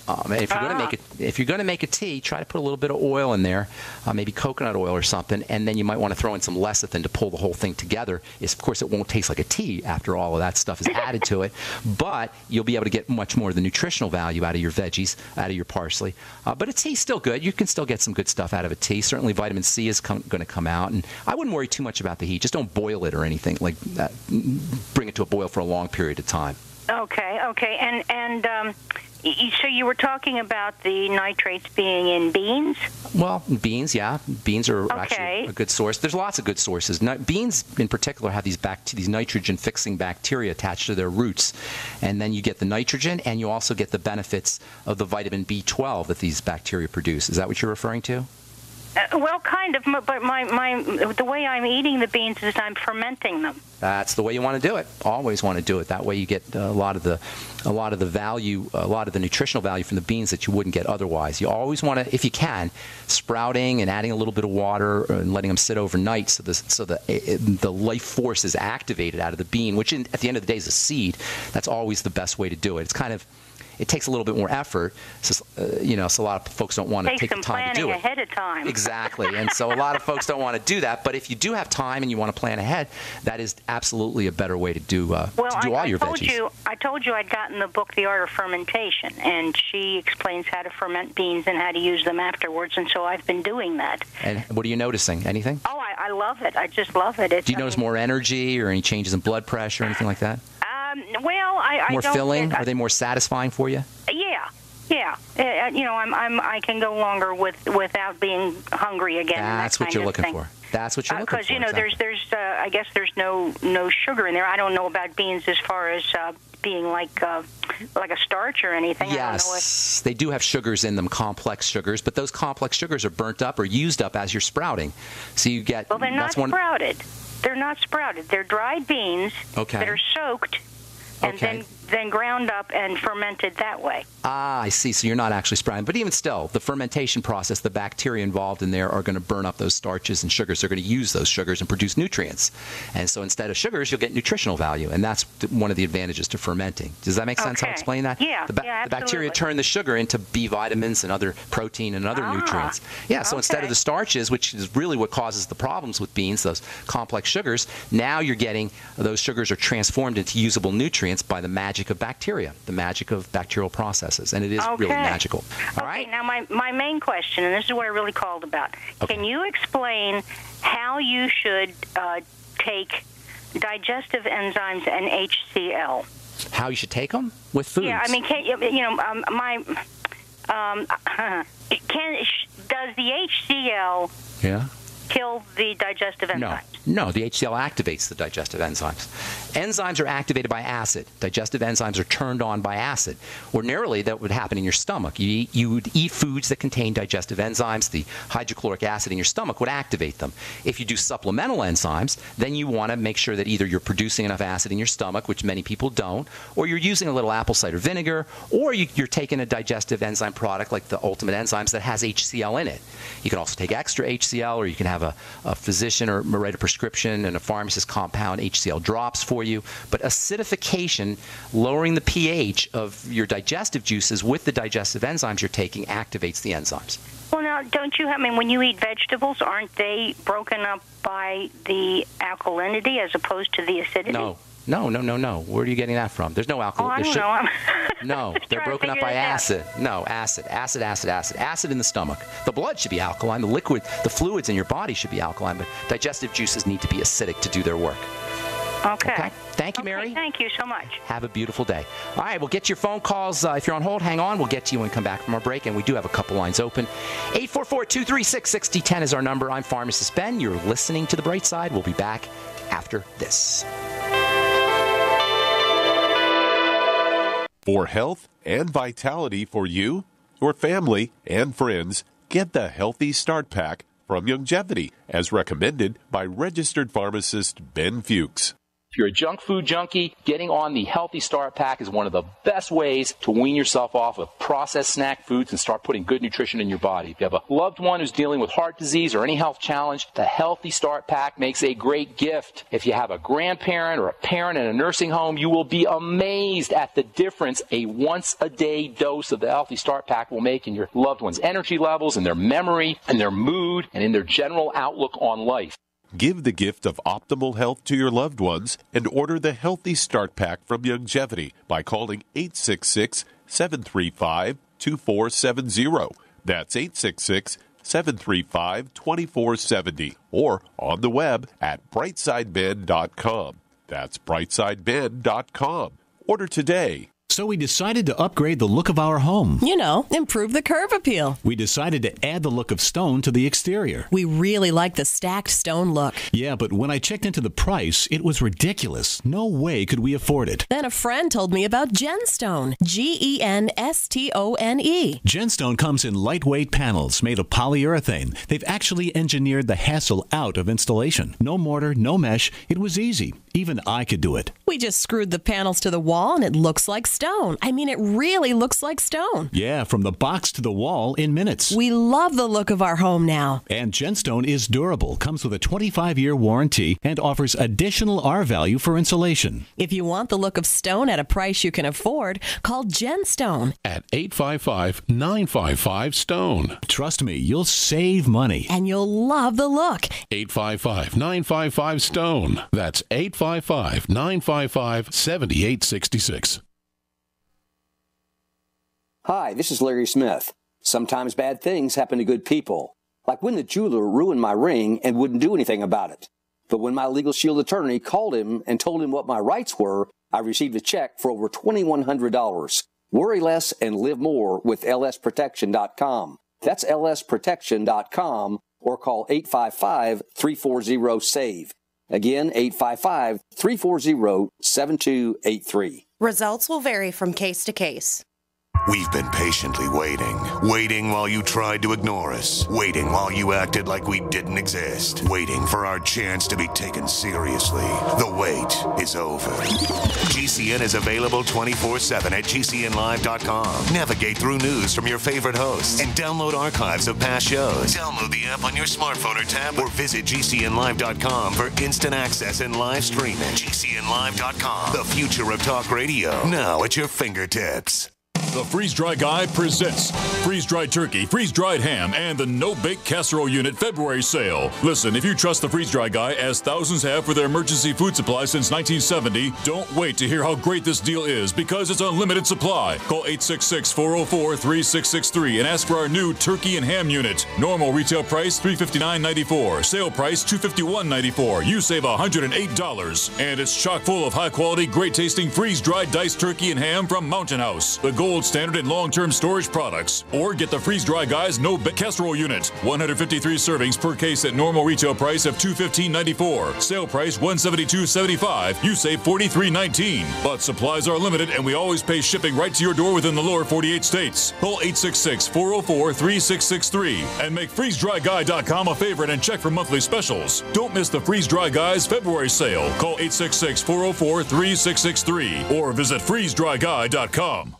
Speaker 2: If you're going to make a tea, try to put a little bit of oil in there, maybe coconut oil or something, and then you might want to throw in some lecithin to pull the whole thing together. Of course, it won't taste like a tea after all of that stuff is added to it, but you'll be able to get much more of the nutritional value out of your veggies, out of your parsley. But a tea's still good. You can still get some good stuff out of a tea. Certainly vitamin C is going to come out, and I wouldn't worry too much about the heat. Just don't boil it or anything like that. Bring it to a boil for a long period of time.
Speaker 15: Okay, and so you were talking about the nitrates being in beans?
Speaker 2: Well, beans, yeah. Beans are actually a good source. There's lots of good sources. Beans, in particular, have these nitrogen-fixing bacteria attached to their roots. And then you get the nitrogen, and you also get the benefits of the vitamin B12 that these bacteria produce. Is that what you're referring to?
Speaker 15: Well, kind of, but the way I'm eating the beans is I'm fermenting them.
Speaker 2: That's the way you want to do it. Always want to do it. That way you get a lot of the value, a lot of the nutritional value from the beans that you wouldn't get otherwise. You always want to, if you can, sprouting and adding a little bit of water and letting them sit overnight so the life force is activated out of the bean, which at the end of the day is a seed. That's always the best way to do it. It's kind of it takes a little bit more effort. So, so a lot of folks don't want to take the time to do it.
Speaker 15: Takes some planning ahead of time.
Speaker 2: Exactly. And so a lot of folks don't want to do that. But if you do have time and you want to plan ahead, that is absolutely a better way to do all your veggies.
Speaker 15: I told you I'd gotten the book, The Art of Fermentation, and she explains how to ferment beans and how to use them afterwards, and so I've been doing that.
Speaker 2: And what are you noticing? Anything?
Speaker 15: Oh, I love it. I just love it.
Speaker 2: Do you notice more energy or any changes in blood pressure or anything like that?
Speaker 15: Well, I
Speaker 2: more
Speaker 15: don't
Speaker 2: filling? Are they more satisfying for you?
Speaker 15: Yeah. I can go longer without being hungry again.
Speaker 2: That's what you're looking for. That's what you're looking for.
Speaker 15: Because
Speaker 2: exactly.
Speaker 15: there's I guess there's no sugar in there. I don't know about beans as far as being like a starch or anything.
Speaker 2: Yes,
Speaker 15: I don't know if...
Speaker 2: they do have sugars in them, complex sugars, but those complex sugars are burnt up or used up as you're sprouting. So you get.
Speaker 15: Well, they're not sprouted. They're not sprouted. They're dried beans that are soaked and then ground up and fermented that way.
Speaker 2: Ah, I see. So you're not actually sprouting. But even still, the fermentation process, the bacteria involved in there are going to burn up those starches and sugars. They're going to use those sugars and produce nutrients. And so instead of sugars, you'll get nutritional value. And that's one of the advantages to fermenting. Does that make sense how I explain that?
Speaker 15: Yeah,
Speaker 2: the bacteria turn the sugar into B vitamins and other protein and other nutrients. Yeah, so instead of the starches, which is really what causes the problems with beans, those complex sugars, now you're getting those sugars are transformed into usable nutrients by the magic of bacteria, the magic of bacterial processes, and it is really magical. All right?
Speaker 15: Now, my main question, and this is what I really called about, can you explain how you should take digestive enzymes and HCl?
Speaker 2: How you should take them? With foods?
Speaker 15: Yeah, I mean, does the HCl kill the digestive enzymes?
Speaker 2: No, the HCl activates the digestive enzymes. Enzymes are activated by acid. Digestive enzymes are turned on by acid. Ordinarily, that would happen in your stomach. You would eat foods that contain digestive enzymes. The hydrochloric acid in your stomach would activate them. If you do supplemental enzymes, then you want to make sure that either you're producing enough acid in your stomach, which many people don't, or you're using a little apple cider vinegar, or you're taking a digestive enzyme product like the Ultimate Enzymes that has HCl in it. You can also take extra HCl, or you can have a physician or write a prescription and a pharmacist compound HCl drops for you. But acidification, lowering the pH of your digestive juices with the digestive enzymes you're taking, activates the enzymes.
Speaker 15: Well, now, don't you, when you eat vegetables, aren't they broken up by the alkalinity as opposed to the acidity?
Speaker 2: No. Where are you getting that from? There's no alcohol.
Speaker 15: I don't know.
Speaker 2: No, they're broken up by acid. No, acid in the stomach. The blood should be alkaline. The fluids in your body should be alkaline, but digestive juices need to be acidic to do their work.
Speaker 15: Okay.
Speaker 2: Thank you, Mary.
Speaker 15: Thank you so much.
Speaker 2: Have a beautiful day. All right, we'll get your phone calls. If you're on hold, hang on. We'll get to you when we come back from our break, and we do have a couple lines open. 844-236-6010 is our number. I'm Pharmacist Ben. You're listening to The Bright Side. We'll be back after this.
Speaker 11: For health and vitality for you, your family, and friends, get the Healthy Start Pack from Longevity, as recommended by registered pharmacist Ben Fuchs.
Speaker 2: If you're a junk food junkie, getting on the Healthy Start Pack is one of the best ways to wean yourself off of processed snack foods and start putting good nutrition in your body. If you have a loved one who's dealing with heart disease or any health challenge, the Healthy Start Pack makes a great gift. If you have a grandparent or a parent in a nursing home, you will be amazed at the difference a once-a-day dose of the Healthy Start Pack will make in your loved one's energy levels, in their memory, in their mood, and in their general outlook on life.
Speaker 11: Give the gift of optimal health to your loved ones and order the Healthy Start Pack from Longevity by calling 866-735-2470. That's 866-735-2470. Or on the web at brightsideben.com. That's brightsideben.com. Order today.
Speaker 16: So we decided to upgrade the look of our home.
Speaker 17: Improve the curb appeal.
Speaker 16: We decided to add the look of stone to the exterior.
Speaker 17: We really like the stacked stone look.
Speaker 16: Yeah, but when I checked into the price, it was ridiculous. No way could we afford it.
Speaker 17: Then a friend told me about Genstone. Genstone.
Speaker 16: Genstone comes in lightweight panels made of polyurethane. They've actually engineered the hassle out of installation. No mortar, no mesh. It was easy. Even I could do it.
Speaker 17: We just screwed the panels to the wall and it looks like stone. I mean, it really looks like stone.
Speaker 16: Yeah, from the box to the wall in minutes.
Speaker 17: We love the look of our home now.
Speaker 16: And Genstone is durable, comes with a 25-year warranty, and offers additional R-value for insulation.
Speaker 17: If you want the look of stone at a price you can afford, call Genstone
Speaker 11: at 855-955-STONE.
Speaker 16: Trust me, you'll save money.
Speaker 17: And you'll love the look.
Speaker 11: 855-955-STONE. That's 855-955-7866.
Speaker 18: Hi, this is Larry Smith. Sometimes bad things happen to good people. Like when the jeweler ruined my ring and wouldn't do anything about it. But when my Legal Shield attorney called him and told him what my rights were, I received a check for over $2,100. Worry less and live more with lsprotection.com. That's lsprotection.com or call 855-340-SAVE. Again, 855-340-7283.
Speaker 7: Results will vary from case to case.
Speaker 1: We've been patiently waiting while you tried to ignore us, waiting while you acted like we didn't exist, waiting for our chance to be taken seriously. The wait is over. GCN is available 24/7 at GCNlive.com. Navigate through news from your favorite hosts and download archives of past shows. Download the app on your smartphone or tablet or visit GCNlive.com for instant access and live streaming. GCNlive.com, the future of talk radio, now at your fingertips.
Speaker 10: The Freeze-Dry Guy presents freeze-dried turkey, freeze-dried ham, and the no-bake casserole unit February sale. Listen, if you trust the Freeze-Dry Guy, as thousands have for their emergency food supply since 1970, don't wait to hear how great this deal is, because it's unlimited supply. Call 866-404-3663 and ask for our new turkey and ham unit. Normal retail price $359.94. Sale price $251.94. You save $108. And it's chock full of high-quality, great-tasting freeze-dried diced turkey and ham from Mountain House, the gold standard in long-term storage products. Or get the Freeze-Dry Guy's no-bake casserole unit. 153 servings per case at normal retail price of $215.94. Sale price $172.75. You save $43.19. But supplies are limited, and we always pay shipping right to your door within the lower 48 states. Call 866-404-3663 and make FreezeDryGuy.com a favorite and check for monthly specials. Don't miss the Freeze-Dry Guy's February sale. Call 866-404-3663 or visit FreezeDryGuy.com.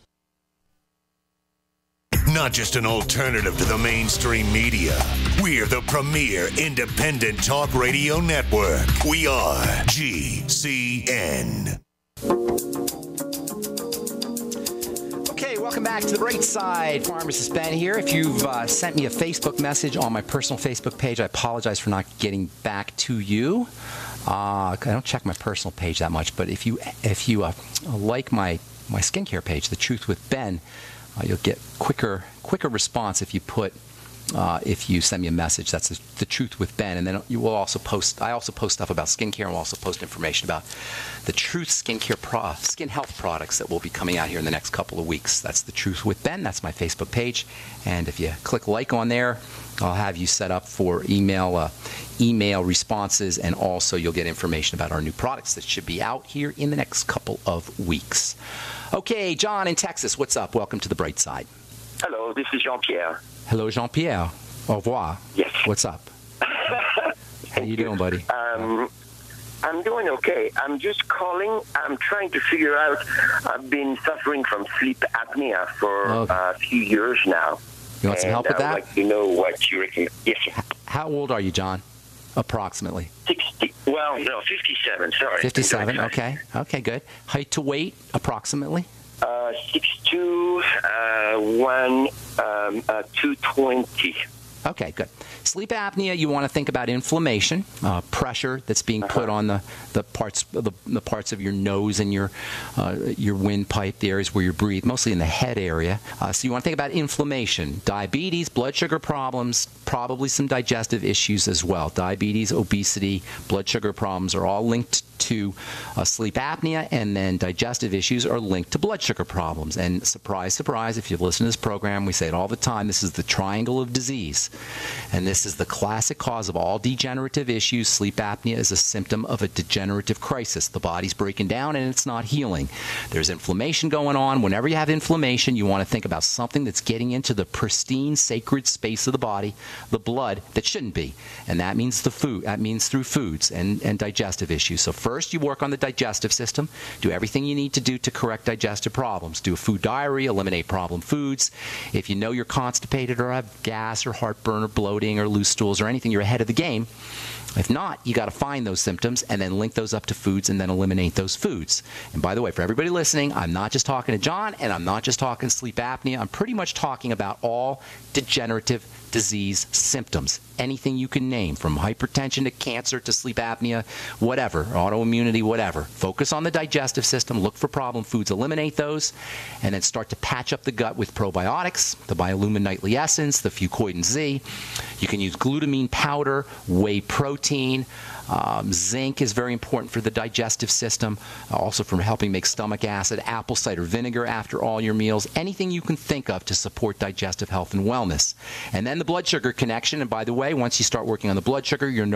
Speaker 1: Not just an alternative to the mainstream media. We're the premier independent talk radio network. We are GCN.
Speaker 2: Okay, welcome back to the Bright Side. Pharmacist Ben here. If you've sent me a Facebook message on my personal Facebook page, I apologize for not getting back to you. I don't check my personal page that much, but if you like my skincare page, The Truth with Ben, you'll get quicker response if you send me a message. That's the Truth with Ben, and then you will also post. I also post stuff about skincare, and we'll also post information about the Truth skincare skin health products that will be coming out here in the next couple of weeks. That's the Truth with Ben. That's my Facebook page, and if you click like on there, I'll have you set up for email responses, and also you'll get information about our new products that should be out here in the next couple of weeks. Okay, John in Texas, what's up? Welcome to the Bright Side.
Speaker 19: Hello, this is Jean-Pierre.
Speaker 2: Hello, Jean-Pierre. Au revoir.
Speaker 19: Yes.
Speaker 2: What's up? How you doing, buddy?
Speaker 19: I'm doing okay. I'm just calling. I'm trying to figure out. I've been suffering from sleep apnea for a few years now.
Speaker 2: You want some help with that?
Speaker 19: I'd like to know what you reckon. Yes, sir.
Speaker 2: How old are you, John? Approximately.
Speaker 19: 60. Well, no, 57. Sorry.
Speaker 2: 57. Okay. Okay, good. Height to weight, approximately.
Speaker 19: 6'2", 220.
Speaker 2: Okay, good. Sleep apnea, you want to think about inflammation, pressure that's being put on the parts of your nose and your windpipe, the areas where you breathe, mostly in the head area. So you want to think about inflammation, diabetes, blood sugar problems, probably some digestive issues as well. Diabetes, obesity, blood sugar problems are all linked to sleep apnea, and then digestive issues are linked to blood sugar problems. And surprise, surprise, if you listen to this program, we say it all the time, this is the triangle of disease. And this This is the classic cause of all degenerative issues. Sleep apnea is a symptom of a degenerative crisis. The body's breaking down and it's not healing. There's inflammation going on. Whenever you have inflammation, you want to think about something that's getting into the pristine, sacred space of the body, the blood, that shouldn't be. And that means the food. That means through foods and digestive issues. So first, you work on the digestive system. Do everything you need to do to correct digestive problems. Do a food diary, eliminate problem foods. If you know you're constipated or have gas or heartburn or bloating or loose stools or anything, you're ahead of the game. If not, you got to find those symptoms and then link those up to foods and then eliminate those foods. And by the way, for everybody listening, I'm not just talking to John and I'm not just talking sleep apnea. I'm pretty much talking about all degenerative disease symptoms. Anything you can name, from hypertension to cancer to sleep apnea, whatever, autoimmunity, whatever. Focus on the digestive system, look for problem foods, eliminate those, and then start to patch up the gut with probiotics, the Biolumin Nightly Essence, the Fucoidan Z. You can use glutamine powder, whey protein. Zinc is very important for the digestive system, also for helping make stomach acid, apple cider vinegar after all your meals, anything you can think of to support digestive health and wellness. And then the blood sugar connection, and by the way, once you start working on the blood sugar, you'll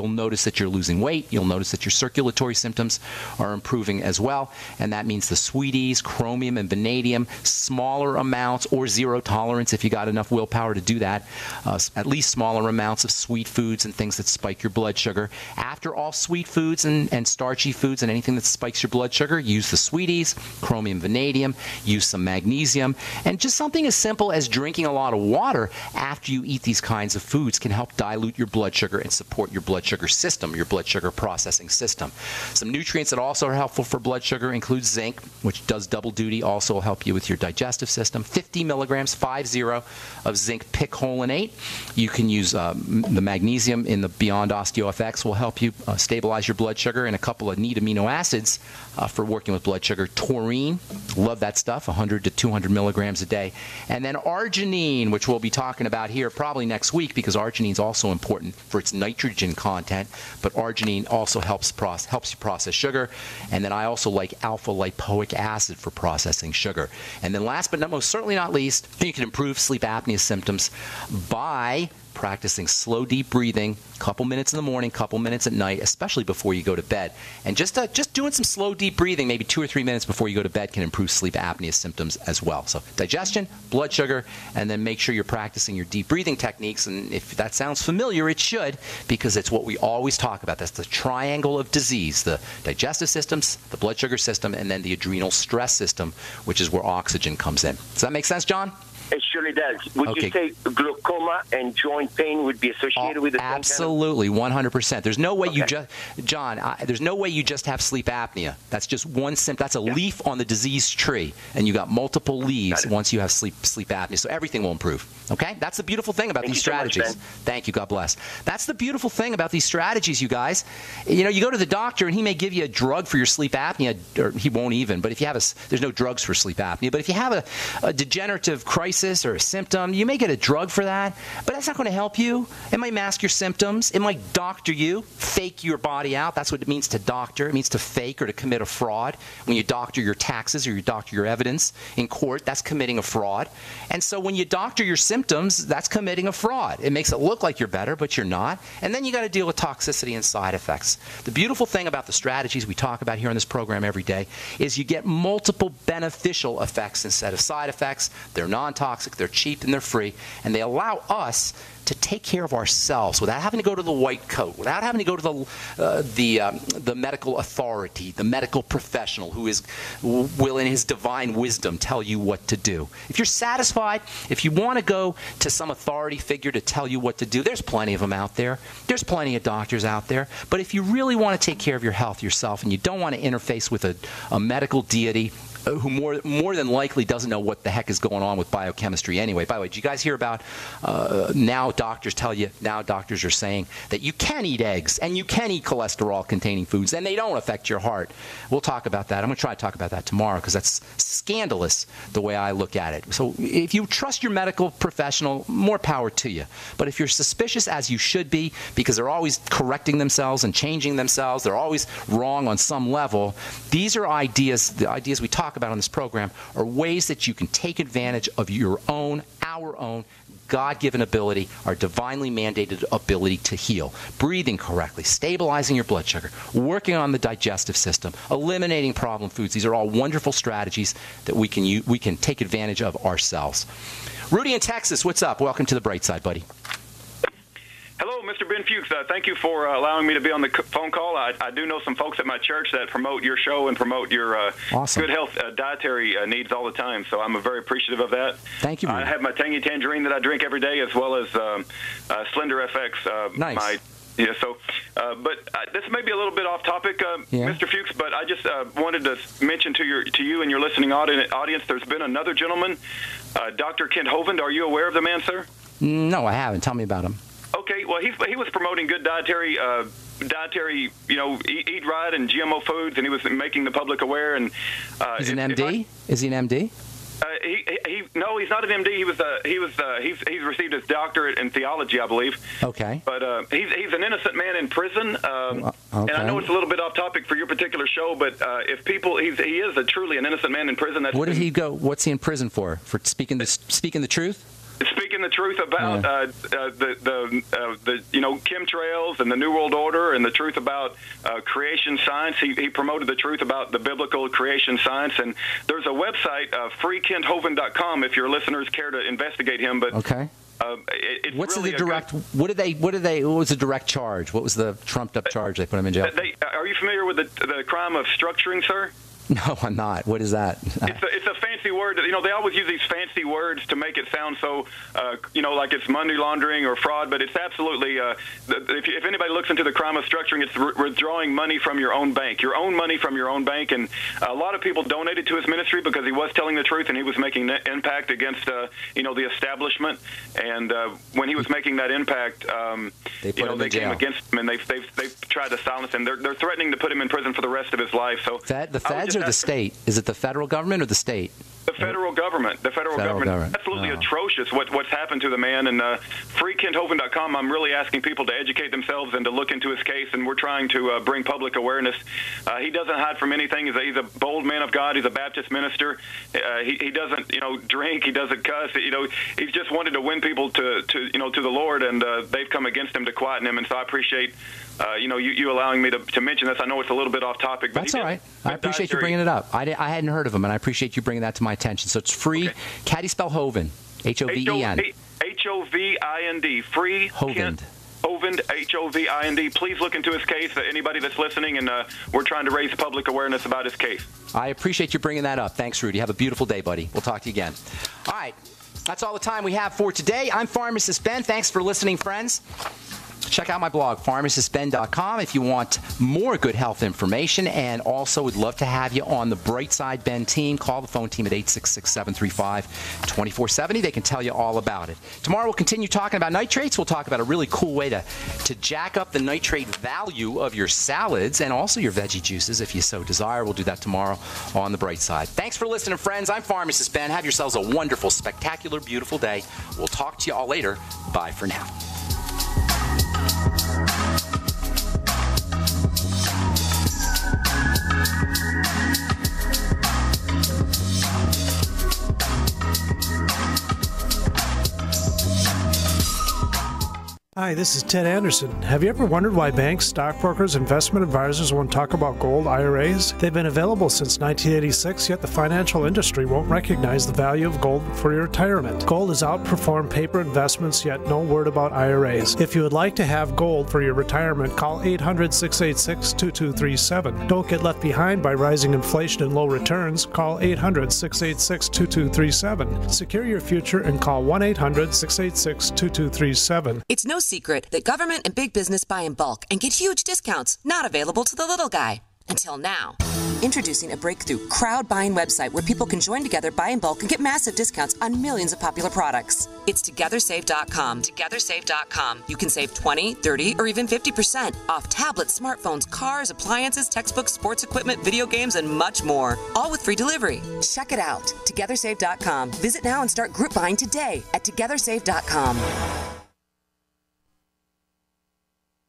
Speaker 2: notice that you're losing weight, you'll notice that your circulatory symptoms are improving as well, and that means the sweeties, chromium and vanadium, smaller amounts or zero tolerance if you got enough willpower to do that, at least smaller amounts of sweet foods and things that spike your blood sugar. After all sweet foods and starchy foods and anything that spikes your blood sugar, use the sweeties, chromium, vanadium, use some magnesium, and just something as simple as drinking a lot of water after you eat these kinds of foods can help dilute your blood sugar and support your blood sugar system, your blood sugar processing system. Some nutrients that also are helpful for blood sugar include zinc, which does double duty, also will help you with your digestive system. 50 milligrams, 50, of zinc picolinate. You can use the magnesium in the Beyond OsteoFX will help you stabilize your blood sugar, and a couple of neat amino acids for working with blood sugar. Taurine, love that stuff, 100 to 200 milligrams a day. And then arginine, which we'll be talking about here probably next week, because arginine is also important for its nitrogen content, but arginine also helps you process sugar. And then I also like alpha lipoic acid for processing sugar. And then last but most certainly not least, you can improve sleep apnea symptoms by practicing slow, deep breathing, couple minutes in the morning, couple minutes at night, especially before you go to bed. And just doing some slow, deep breathing, maybe 2 or 3 minutes before you go to bed, can improve sleep apnea symptoms as well. So digestion, blood sugar, and then make sure you're practicing your deep breathing techniques. And if that sounds familiar, it should, because it's what we always talk about. That's the triangle of disease: the digestive systems, the blood sugar system, and then the adrenal stress system, which is where oxygen comes in. Does that make sense, John?
Speaker 19: It surely does. Would you say glaucoma and joint pain would be associated with the same
Speaker 2: absolutely, 100%. There's no way you just, John, there's no way you just have sleep apnea. That's just one symptom. That's a leaf on the disease tree, and you got multiple leaves once you have sleep apnea. So everything will improve. Okay? That's the beautiful thing about these strategies. So much, thank you. God bless. That's the beautiful thing about these strategies, you guys. You know, you go to the doctor, and he may give you a drug for your sleep apnea, or he won't even. But if you have there's no drugs for sleep apnea. But if you have a degenerative crisis or a symptom, you may get a drug for that, but that's not going to help you. It might mask your symptoms. It might doctor you, fake your body out. That's what it means to doctor. It means to fake or to commit a fraud. When you doctor your taxes or you doctor your evidence in court, that's committing a fraud. And so when you doctor your symptoms, that's committing a fraud. It makes it look like you're better, but you're not. And then you got to deal with toxicity and side effects. The beautiful thing about the strategies we talk about here on this program every day is you get multiple beneficial effects instead of side effects. They're non-toxic, they're cheap, and they're free, and they allow us to take care of ourselves without having to go to the white coat, without having to go to the medical authority, the medical professional who will in his divine wisdom tell you what to do. If you're satisfied, if you want to go to some authority figure to tell you what to do, there's plenty of them out there. There's plenty of doctors out there. But if you really want to take care of your health yourself and you don't want to interface with a medical deity who more than likely doesn't know what the heck is going on with biochemistry anyway. By the way, did you guys hear about now doctors are saying that you can eat eggs and you can eat cholesterol-containing foods and they don't affect your heart. We'll talk about that. I'm going to try to talk about that tomorrow because that's scandalous the way I look at it. So if you trust your medical professional, more power to you. But if you're suspicious, as you should be, because they're always correcting themselves and changing themselves, they're always wrong on some level, these are ideas, the ideas we talk talk about on this program are ways that you can take advantage of our own God-given ability, our divinely mandated ability to heal. Breathing correctly, stabilizing your blood sugar, working on the digestive system, eliminating problem foods. These are all wonderful strategies that we can take advantage of ourselves. Rudy in Texas, what's up? Welcome to the bright side, buddy.
Speaker 20: Hello, Mr. Ben Fuchs. Thank you for allowing me to be on the phone call. I do know some folks at my church that promote your show and promote your good health dietary needs all the time, so I'm very appreciative of that.
Speaker 2: Thank you, Rudy.
Speaker 20: I have my Tangy Tangerine that I drink every day, as well as Slender FX.
Speaker 2: Nice.
Speaker 20: But this may be a little bit off topic, Mr. Fuchs, but I just wanted to mention to you and your listening audience, there's been another gentleman, Dr. Kent Hovind. Are you aware of the man, sir?
Speaker 2: No, I haven't. Tell me about him.
Speaker 20: Okay, well, he was promoting good dietary, eat right and GMO foods, and he was making the public aware. And
Speaker 2: he's an MD? Is he an MD?
Speaker 20: No, he's not an MD. He's received his doctorate in theology, I believe.
Speaker 2: Okay.
Speaker 20: But he's an innocent man in prison.
Speaker 2: Okay.
Speaker 20: And I know it's a little bit off topic for your particular show, but he is truly an innocent man in prison.
Speaker 2: What did he go? What's he in prison for? For speaking the truth?
Speaker 20: Speaking the truth about the chemtrails and the New World Order, and the truth about creation science. He promoted the truth about the biblical creation science. And there's a website, freekenthovind.com, if your listeners care to investigate him. But
Speaker 2: okay.
Speaker 20: What's
Speaker 2: really the direct? What was the direct charge? What was the trumped up charge they put him in jail?
Speaker 20: Are you familiar with the crime of structuring, sir?
Speaker 2: No, I'm not. What is that?
Speaker 20: It's a fancy word. They always use these fancy words to make it sound so, like it's money laundering or fraud. But it's absolutely, if anybody looks into the crime of structuring, it's withdrawing money from your own bank, money from your own bank. And a lot of people donated to his ministry because he was telling the truth and he was making an impact against, the establishment. And when he was making that impact, they came against him, and they've tried to silence him. They're threatening to put him in prison for the rest of his life. So
Speaker 2: the feds or the state? Is it the federal government or the state?
Speaker 20: The federal government. The federal government. Absolutely atrocious what's happened to the man. And freekenthovind.com, I'm really asking people to educate themselves and to look into his case, and we're trying to bring public awareness. He doesn't hide from anything. He's a bold man of God. He's a Baptist minister. He doesn't drink. He doesn't cuss. He's just wanted to win people to the Lord, and they've come against him to quieten him. And so I appreciate you allowing me to mention this. I know it's a little bit off topic, but
Speaker 2: that's all right. I appreciate you bringing it up. I hadn't heard of him, and I appreciate you bringing that to my attention. So it's free. Okay. How do you spell Hovind? Hoven.
Speaker 20: Hovind. Free.
Speaker 2: Hovind.
Speaker 20: Hovind. Hovind. Please look into his case. Anybody that's listening, and we're trying to raise public awareness about his case.
Speaker 2: I appreciate you bringing that up. Thanks, Rudy. Have a beautiful day, buddy. We'll talk to you again. All right. That's all the time we have for today. I'm Pharmacist Ben. Thanks for listening, friends. Check out my blog, pharmacistben.com, if you want more good health information, and also would love to have you on the Bright Side Ben team. Call the phone team at 866-735-2470. They can tell you all about it. Tomorrow we'll continue talking about nitrates. We'll talk about a really cool way to jack up the nitrate value of your salads and also your veggie juices if you so desire. We'll do that tomorrow on the Bright Side. Thanks for listening, friends. I'm Pharmacist Ben. Have yourselves a wonderful, spectacular, beautiful day. We'll talk to you all later. Bye for now.
Speaker 3: Hi, this is Ted Anderson. Have you ever wondered why banks, stockbrokers, investment advisors won't talk about gold IRAs? They've been available since 1986, yet the financial industry won't recognize the value of gold for your retirement. Gold has outperformed paper investments, yet no word about IRAs. If you would like to have gold for your retirement, call 800-686-2237. Don't get left behind by rising inflation and low returns. Call 800-686-2237. Secure your future and call 1-800-686-2237.
Speaker 5: It's no secret that government and big business buy in bulk and get huge discounts not available to the little guy. Until now. Introducing a breakthrough crowd buying website where people can join together, buy in bulk, and get massive discounts on millions of popular products. It's TogetherSave.com. TogetherSave.com. You can save 20, 30, or even 50% off tablets, smartphones, cars, appliances, textbooks, sports equipment, video games, and much more. All with free delivery. Check it out. TogetherSave.com. Visit now and start group buying today at TogetherSave.com.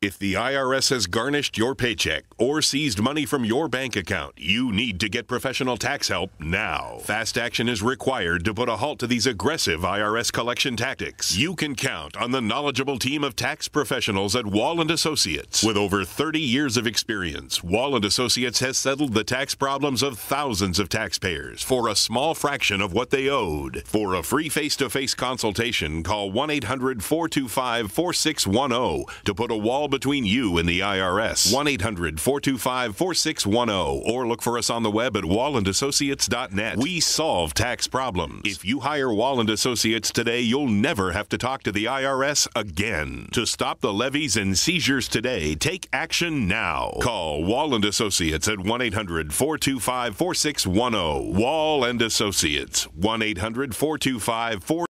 Speaker 21: If the IRS has garnished your paycheck or seized money from your bank account, you need to get professional tax help now. Fast action is required to put a halt to these aggressive IRS collection tactics. You can count on the knowledgeable team of tax professionals at Wall & Associates. With over 30 years of experience, Wall & Associates has settled the tax problems of thousands of taxpayers for a small fraction of what they owed. For a free face-to-face consultation, call 1-800-425-4610 to put a wall between you and the IRS. 1-800-425-4610 or look for us on the web at wallandassociates.net. We solve tax problems. If you hire Wall & Associates today, you'll never have to talk to the IRS again. To stop the levies and seizures today, take action now. Call Wall & Associates at 1-800-425-4610. Wall & Associates. 1-800-425-4610.